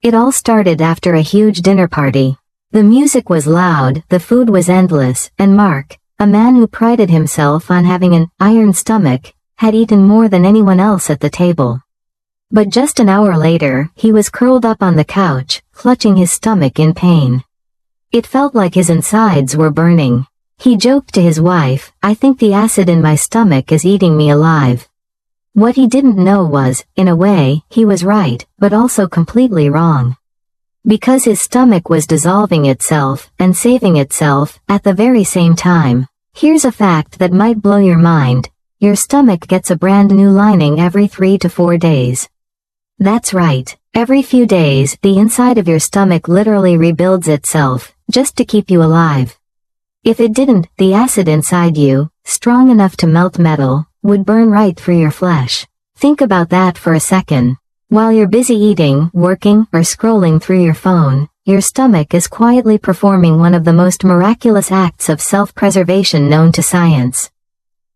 It all started after a huge dinner party. The music was loud, the food was endless, and Mark, a man who prided himself on having an iron stomach, had eaten more than anyone else at the table. But just an hour later, he was curled up on the couch, clutching his stomach in pain. It felt like his insides were burning. He joked to his wife, "I think the acid in my stomach is eating me alive." What he didn't know was, in a way, he was right, but also completely wrong. Because his stomach was dissolving itself, and saving itself, at the very same time. Here's a fact that might blow your mind. Your stomach gets a brand new lining every 3 to 4 days. That's right. Every few days, the inside of your stomach literally rebuilds itself, just to keep you alive. If it didn't, the acid inside you, strong enough to melt metal, would burn right through your flesh. Think about that for a second. While you're busy eating, working, or scrolling through your phone, your stomach is quietly performing one of the most miraculous acts of self-preservation known to science.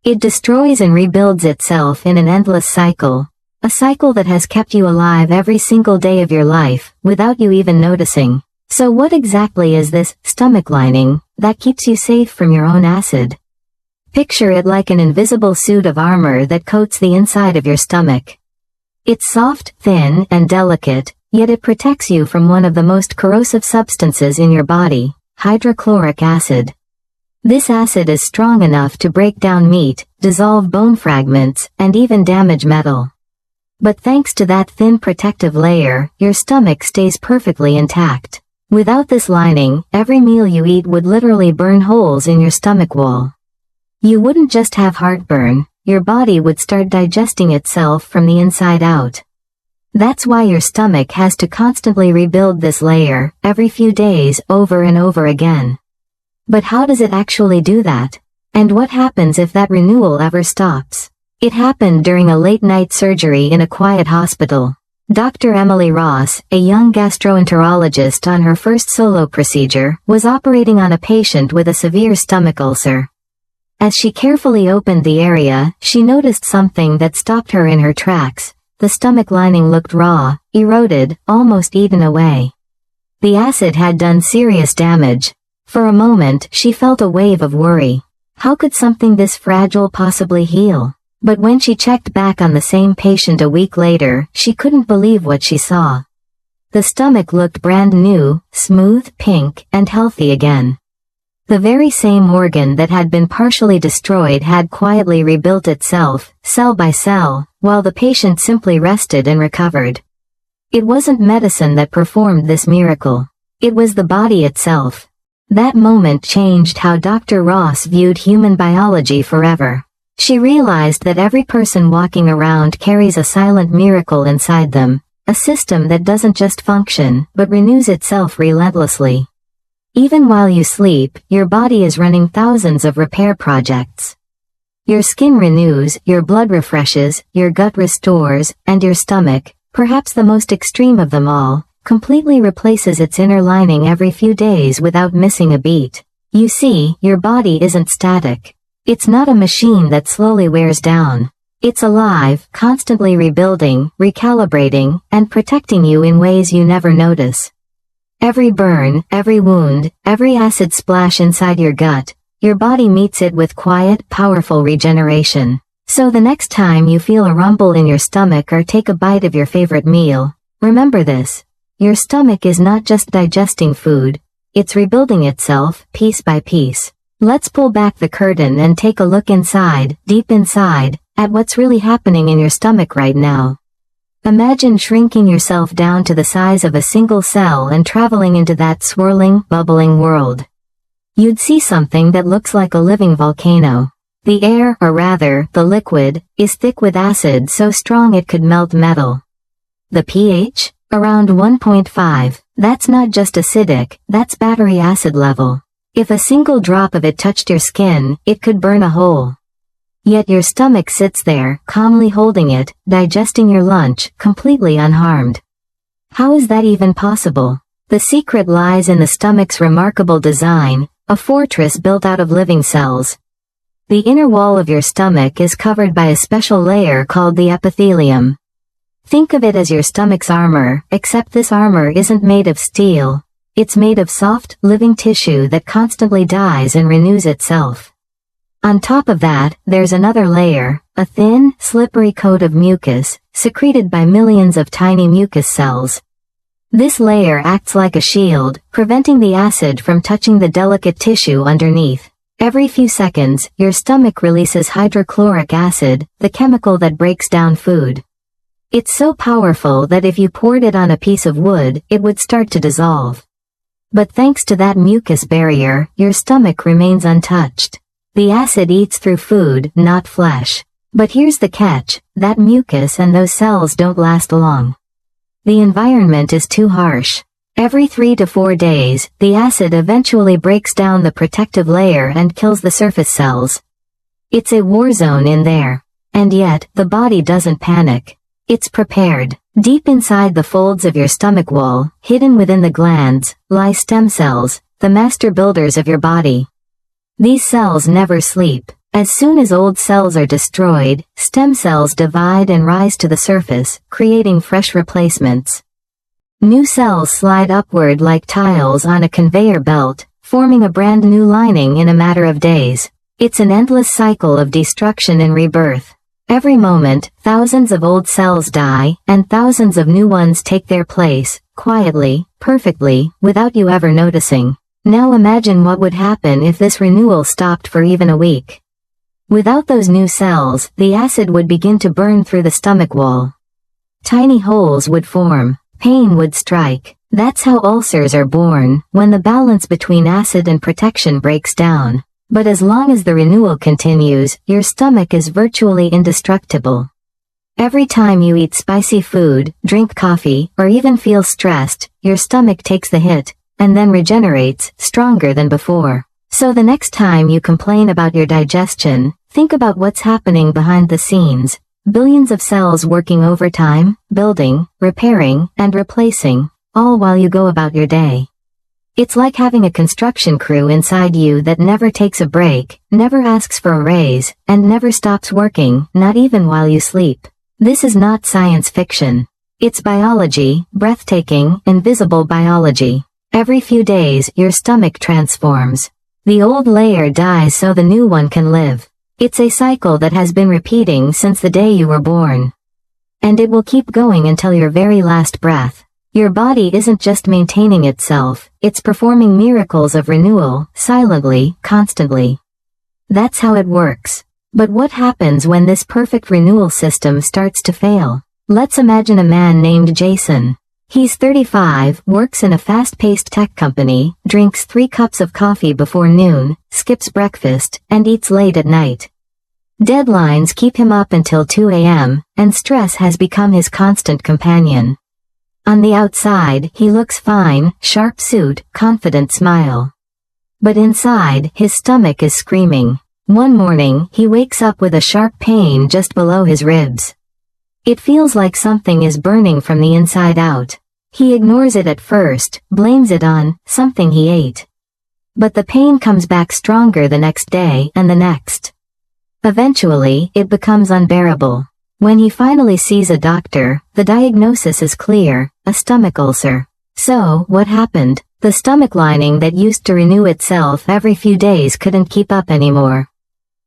It destroys and rebuilds itself in an endless cycle. A cycle that has kept you alive every single day of your life, without you even noticing. So what exactly is this stomach lining that keeps you safe from your own acid? Picture it like an invisible suit of armor that coats the inside of your stomach. It's soft, thin, and delicate, yet it protects you from one of the most corrosive substances in your body, hydrochloric acid. This acid is strong enough to break down meat, dissolve bone fragments, and even damage metal. But thanks to that thin protective layer, your stomach stays perfectly intact. Without this lining, every meal you eat would literally burn holes in your stomach wall. You wouldn't just have heartburn, your body would start digesting itself from the inside out. That's why your stomach has to constantly rebuild this layer, every few days, over and over again. But how does it actually do that? And what happens if that renewal ever stops? It happened during a late-night surgery in a quiet hospital. Dr. Emily Ross, a young gastroenterologist on her first solo procedure, was operating on a patient with a severe stomach ulcer. As she carefully opened the area, she noticed something that stopped her in her tracks. The stomach lining looked raw, eroded, almost eaten away. The acid had done serious damage. For a moment, she felt a wave of worry. How could something this fragile possibly heal? But when she checked back on the same patient a week later, she couldn't believe what she saw. The stomach looked brand new, smooth, pink, and healthy again. The very same organ that had been partially destroyed had quietly rebuilt itself, cell by cell, while the patient simply rested and recovered. It wasn't medicine that performed this miracle. It was the body itself. That moment changed how Dr. Ross viewed human biology forever. She realized that every person walking around carries a silent miracle inside them, a system that doesn't just function, but renews itself relentlessly. Even while you sleep, your body is running thousands of repair projects. Your skin renews, your blood refreshes, your gut restores, and your stomach, perhaps the most extreme of them all, completely replaces its inner lining every few days without missing a beat. You see, your body isn't static. It's not a machine that slowly wears down. It's alive, constantly rebuilding, recalibrating, and protecting you in ways you never notice. Every burn, every wound, every acid splash inside your gut, your body meets it with quiet, powerful regeneration. So the next time you feel a rumble in your stomach or take a bite of your favorite meal, remember this. Your stomach is not just digesting food, it's rebuilding itself, piece by piece. Let's pull back the curtain and take a look inside, deep inside, at what's really happening in your stomach right now. Imagine shrinking yourself down to the size of a single cell and traveling into that swirling, bubbling world. You'd see something that looks like a living volcano. The air, or rather, the liquid, is thick with acid so strong it could melt metal. The pH? Around 1.5. That's not just acidic, that's battery acid level. If a single drop of it touched your skin, it could burn a hole. Yet your stomach sits there, calmly holding it, digesting your lunch, completely unharmed. How is that even possible? The secret lies in the stomach's remarkable design, a fortress built out of living cells. The inner wall of your stomach is covered by a special layer called the epithelium. Think of it as your stomach's armor, except this armor isn't made of steel. It's made of soft, living tissue that constantly dies and renews itself. On top of that, there's another layer, a thin, slippery coat of mucus, secreted by millions of tiny mucus cells. This layer acts like a shield, preventing the acid from touching the delicate tissue underneath. Every few seconds, your stomach releases hydrochloric acid, the chemical that breaks down food. It's so powerful that if you poured it on a piece of wood, it would start to dissolve. But thanks to that mucus barrier, your stomach remains untouched. The acid eats through food, not flesh. But here's the catch, that mucus and those cells don't last long. The environment is too harsh. Every 3 to 4 days, the acid eventually breaks down the protective layer and kills the surface cells. It's a war zone in there. And yet, the body doesn't panic. It's prepared. Deep inside the folds of your stomach wall, hidden within the glands, lie stem cells, the master builders of your body. These cells never sleep. As soon as old cells are destroyed, stem cells divide and rise to the surface, creating fresh replacements. New cells slide upward like tiles on a conveyor belt, forming a brand new lining in a matter of days. It's an endless cycle of destruction and rebirth. Every moment, thousands of old cells die, and thousands of new ones take their place, quietly, perfectly, without you ever noticing. Now imagine what would happen if this renewal stopped for even a week. Without those new cells, the acid would begin to burn through the stomach wall. Tiny holes would form. Pain would strike. That's how ulcers are born, when the balance between acid and protection breaks down. But as long as the renewal continues, your stomach is virtually indestructible. Every time you eat spicy food, drink coffee, or even feel stressed, your stomach takes the hit, and then regenerates, stronger than before. So the next time you complain about your digestion, think about what's happening behind the scenes. Billions of cells working overtime, building, repairing, and replacing, all while you go about your day. It's like having a construction crew inside you that never takes a break, never asks for a raise, and never stops working, not even while you sleep. This is not science fiction. It's biology, breathtaking, invisible biology. Every few days, your stomach transforms. The old layer dies so the new one can live. It's a cycle that has been repeating since the day you were born. And it will keep going until your very last breath. Your body isn't just maintaining itself, it's performing miracles of renewal, silently, constantly. That's how it works. But what happens when this perfect renewal system starts to fail? Let's imagine a man named Jason. He's 35, works in a fast-paced tech company, drinks 3 cups of coffee before noon, skips breakfast, and eats late at night. Deadlines keep him up until 2 a.m., and stress has become his constant companion. On the outside, he looks fine, sharp suit, confident smile. But inside, his stomach is screaming. One morning, he wakes up with a sharp pain just below his ribs. It feels like something is burning from the inside out. He ignores it at first, blames it on something he ate. But the pain comes back stronger the next day and the next. Eventually, it becomes unbearable. When he finally sees a doctor, the diagnosis is clear, a stomach ulcer. So, what happened? The stomach lining that used to renew itself every few days couldn't keep up anymore.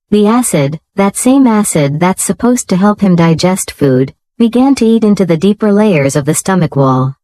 The acid, that same acid that's supposed to help him digest food, began to eat into the deeper layers of the stomach wall.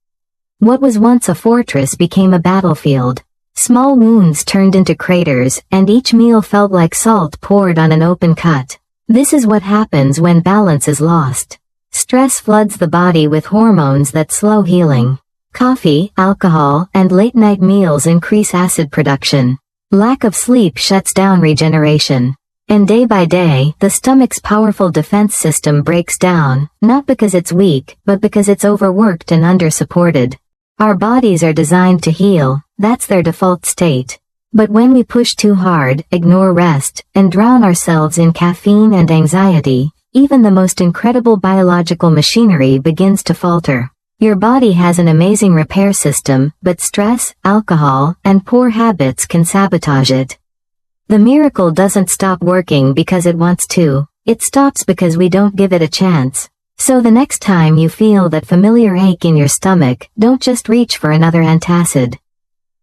What was once a fortress became a battlefield. Small wounds turned into craters, and each meal felt like salt poured on an open cut. This is what happens when balance is lost. Stress floods the body with hormones that slow healing. Coffee, alcohol, and late-night meals increase acid production. Lack of sleep shuts down regeneration. And day by day, the stomach's powerful defense system breaks down, not because it's weak, but because it's overworked and undersupported. Our bodies are designed to heal, that's their default state. But when we push too hard, ignore rest, and drown ourselves in caffeine and anxiety, even the most incredible biological machinery begins to falter. Your body has an amazing repair system, but stress, alcohol, and poor habits can sabotage it. The miracle doesn't stop working because it wants to. It stops because we don't give it a chance. So the next time you feel that familiar ache in your stomach, don't just reach for another antacid.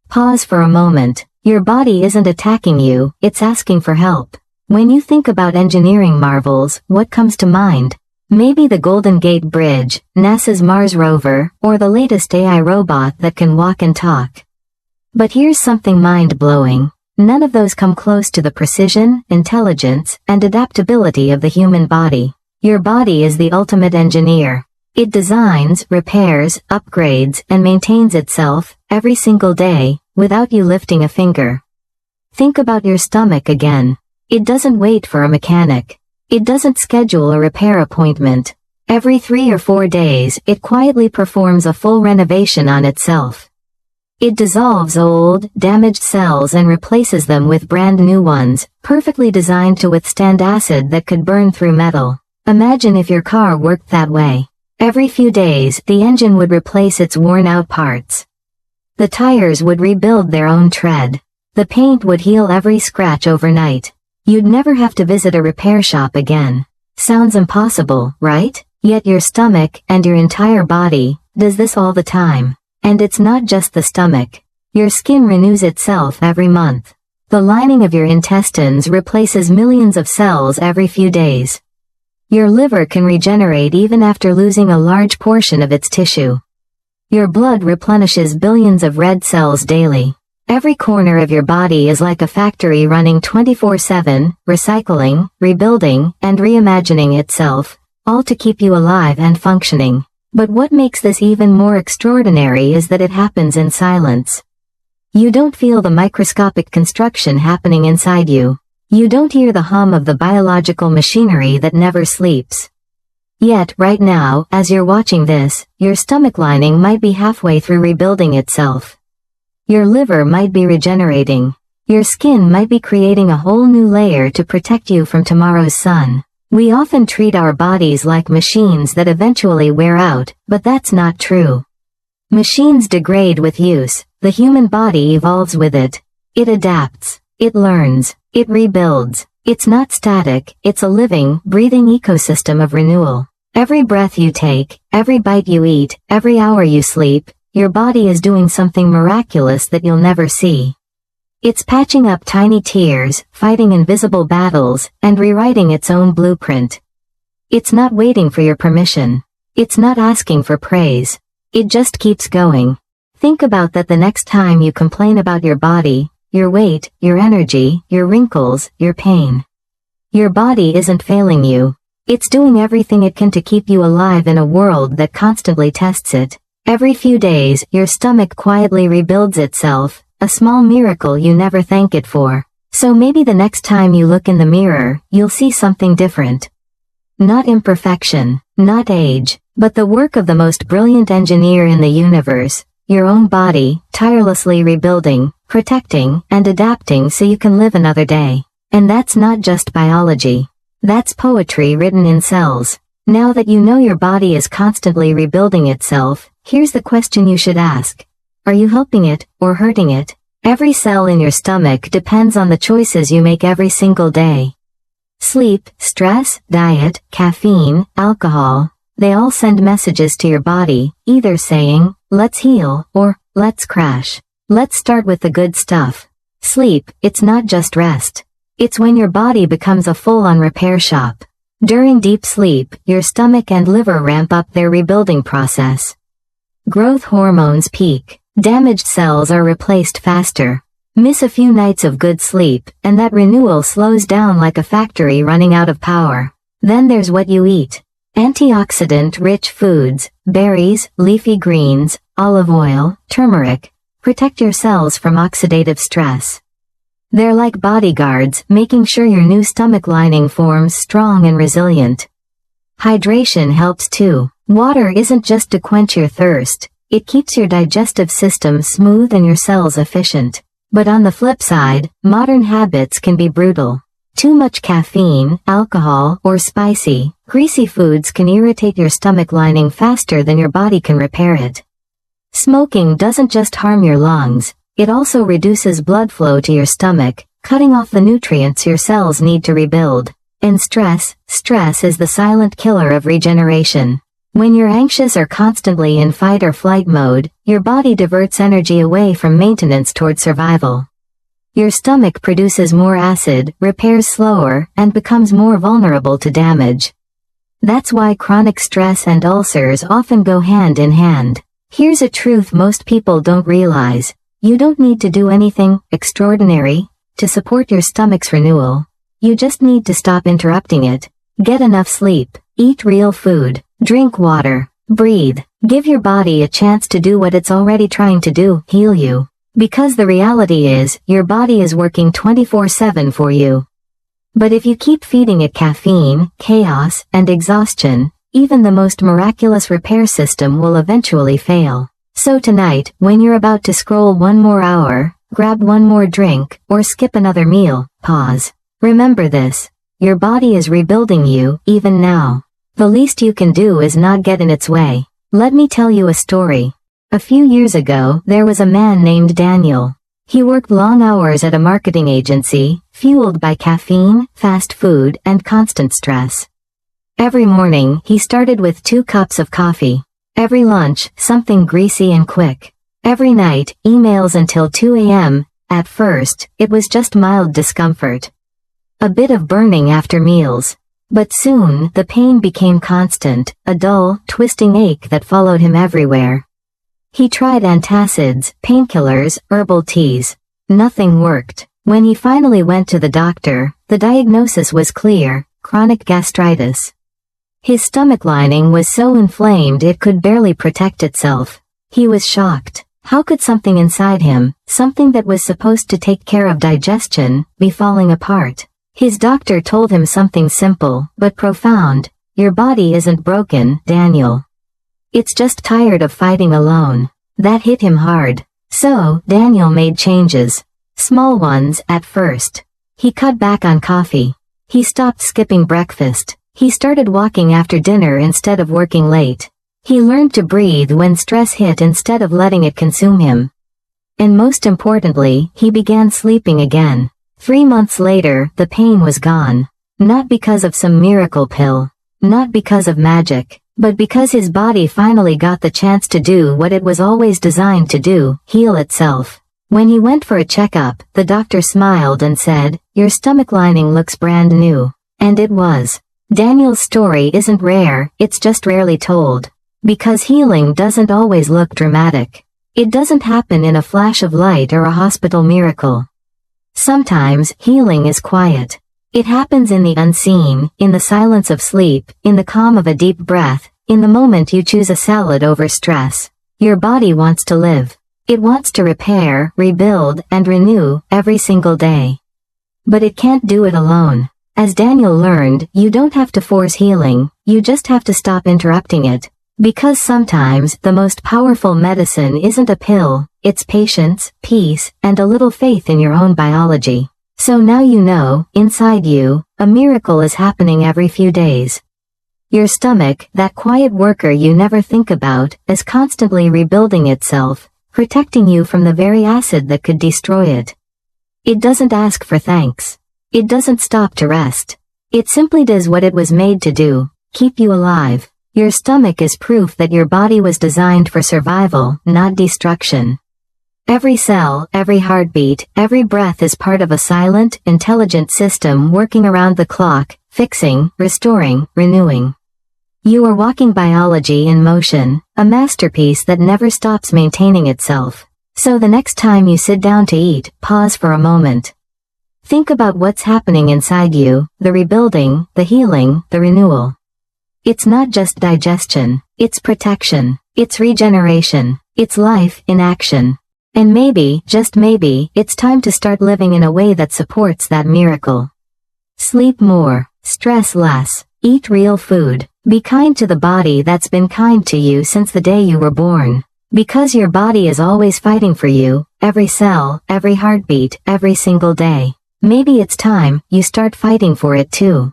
Pause for a moment. Your body isn't attacking you, it's asking for help. When you think about engineering marvels, what comes to mind? Maybe the Golden Gate Bridge, NASA's Mars rover, or the latest AI robot that can walk and talk. But here's something mind-blowing. None of those come close to the precision, intelligence, and adaptability of the human body. Your body is the ultimate engineer. It designs, repairs, upgrades, and maintains itself, every single day, without you lifting a finger. Think about your stomach again. It doesn't wait for a mechanic. It doesn't schedule a repair appointment. Every 3 or 4 days, it quietly performs a full renovation on itself. It dissolves old, damaged cells and replaces them with brand new ones, perfectly designed to withstand acid that could burn through metal. Imagine if your car worked that way. Every few days, the engine would replace its worn-out parts. The tires would rebuild their own tread. The paint would heal every scratch overnight. You'd never have to visit a repair shop again. Sounds impossible, right? Yet your stomach, and your entire body, does this all the time. And it's not just the stomach. Your skin renews itself every month. The lining of your intestines replaces millions of cells every few days. Your liver can regenerate even after losing a large portion of its tissue. Your blood replenishes billions of red cells daily. Every corner of your body is like a factory running 24/7, recycling, rebuilding, and reimagining itself, all to keep you alive and functioning. But what makes this even more extraordinary is that it happens in silence. You don't feel the microscopic construction happening inside you. You don't hear the hum of the biological machinery that never sleeps. Yet, right now, as you're watching this, your stomach lining might be halfway through rebuilding itself. Your liver might be regenerating. Your skin might be creating a whole new layer to protect you from tomorrow's sun. We often treat our bodies like machines that eventually wear out, but that's not true. Machines degrade with use. The human body evolves with it. It adapts. It learns. It rebuilds. It's not static, it's a living, breathing ecosystem of renewal. Every breath you take, every bite you eat, every hour you sleep, your body is doing something miraculous that you'll never see. It's patching up tiny tears, fighting invisible battles, and rewriting its own blueprint. It's not waiting for your permission. It's not asking for praise. It just keeps going. Think about that the next time you complain about your body, your weight, your energy, your wrinkles, your pain. Your body isn't failing you. It's doing everything it can to keep you alive in a world that constantly tests it. Every few days, your stomach quietly rebuilds itself, a small miracle you never thank it for. So maybe the next time you look in the mirror, you'll see something different. Not imperfection, not age, but the work of the most brilliant engineer in the universe, your own body, tirelessly rebuilding, protecting, and adapting so you can live another day. And that's not just biology. That's poetry written in cells. Now that you know your body is constantly rebuilding itself, here's the question you should ask. Are you helping it, or hurting it? Every cell in your stomach depends on the choices you make every single day. Sleep, stress, diet, caffeine, alcohol, they all send messages to your body, either saying, let's heal, or, let's crash. Let's start with the good stuff. Sleep, it's not just rest. It's when your body becomes a full-on repair shop. During deep sleep, your stomach and liver ramp up their rebuilding process. Growth hormones peak. Damaged cells are replaced faster. Miss a few nights of good sleep, and that renewal slows down like a factory running out of power. Then there's what you eat. Antioxidant-rich foods, berries, leafy greens, olive oil, turmeric, protect your cells from oxidative stress. They're like bodyguards, making sure your new stomach lining forms strong and resilient. Hydration helps too. Water isn't just to quench your thirst, it keeps your digestive system smooth and your cells efficient. But on the flip side, modern habits can be brutal. Too much caffeine, alcohol, or spicy, greasy foods can irritate your stomach lining faster than your body can repair it. Smoking doesn't just harm your lungs, it also reduces blood flow to your stomach, cutting off the nutrients your cells need to rebuild. And stress is the silent killer of regeneration. When you're anxious or constantly in fight or flight mode, your body diverts energy away from maintenance toward survival. Your stomach produces more acid, repairs slower, and becomes more vulnerable to damage. That's why chronic stress and ulcers often go hand in hand. Here's a truth most people don't realize. You don't need to do anything extraordinary to support your stomach's renewal. You just need to stop interrupting it. Get enough sleep, eat real food, drink water, breathe, give your body a chance to do what it's already trying to do, heal you. Because the reality is, your body is working 24/7 for you. But if you keep feeding it caffeine, chaos, and exhaustion, even the most miraculous repair system will eventually fail. So tonight, when you're about to scroll one more hour, grab one more drink, or skip another meal, pause. Remember this. Your body is rebuilding you, even now. The least you can do is not get in its way. Let me tell you a story. A few years ago, there was a man named Daniel. He worked long hours at a marketing agency, fueled by caffeine, fast food, and constant stress. Every morning, he started with 2 cups of coffee. Every lunch, something greasy and quick. Every night, emails until 2 a.m. At first, it was just mild discomfort. A bit of burning after meals. But soon, the pain became constant, a dull, twisting ache that followed him everywhere. He tried antacids, painkillers, herbal teas. Nothing worked. When he finally went to the doctor, the diagnosis was clear: chronic gastritis. His stomach lining was so inflamed it could barely protect itself. He was shocked. How could something inside him, something that was supposed to take care of digestion, be falling apart? His doctor told him something simple, but profound. Your body isn't broken, Daniel. It's just tired of fighting alone. That hit him hard. So, Daniel made changes. Small ones, at first. He cut back on coffee. He stopped skipping breakfast. He started walking after dinner instead of working late. He learned to breathe when stress hit instead of letting it consume him. And most importantly, he began sleeping again. 3 months later, the pain was gone. Not because of some miracle pill. Not because of magic. But because his body finally got the chance to do what it was always designed to do, heal itself. When he went for a checkup, the doctor smiled and said, "Your stomach lining looks brand new." And it was. Daniel's story isn't rare, it's just rarely told. Because healing doesn't always look dramatic. It doesn't happen in a flash of light or a hospital miracle. Sometimes, healing is quiet. It happens in the unseen, in the silence of sleep, in the calm of a deep breath, in the moment you choose a salad over stress. Your body wants to live. It wants to repair, rebuild, and renew, every single day. But it can't do it alone. As Daniel learned, you don't have to force healing, you just have to stop interrupting it. Because sometimes, the most powerful medicine isn't a pill, it's patience, peace, and a little faith in your own biology. So now you know, inside you, a miracle is happening every few days. Your stomach, that quiet worker you never think about, is constantly rebuilding itself, protecting you from the very acid that could destroy it. It doesn't ask for thanks. It doesn't stop to rest. It simply does what it was made to do, keep you alive. Your stomach is proof that your body was designed for survival, not destruction. Every cell, every heartbeat, every breath is part of a silent, intelligent system working around the clock, fixing, restoring, renewing. You are walking biology in motion, a masterpiece that never stops maintaining itself. So the next time you sit down to eat, pause for a moment. Think about what's happening inside you, the rebuilding, the healing, the renewal. It's not just digestion, it's protection, it's regeneration, it's life in action. And maybe, just maybe, it's time to start living in a way that supports that miracle. Sleep more, stress less, eat real food, be kind to the body that's been kind to you since the day you were born. Because your body is always fighting for you, every cell, every heartbeat, every single day. Maybe it's time you start fighting for it too.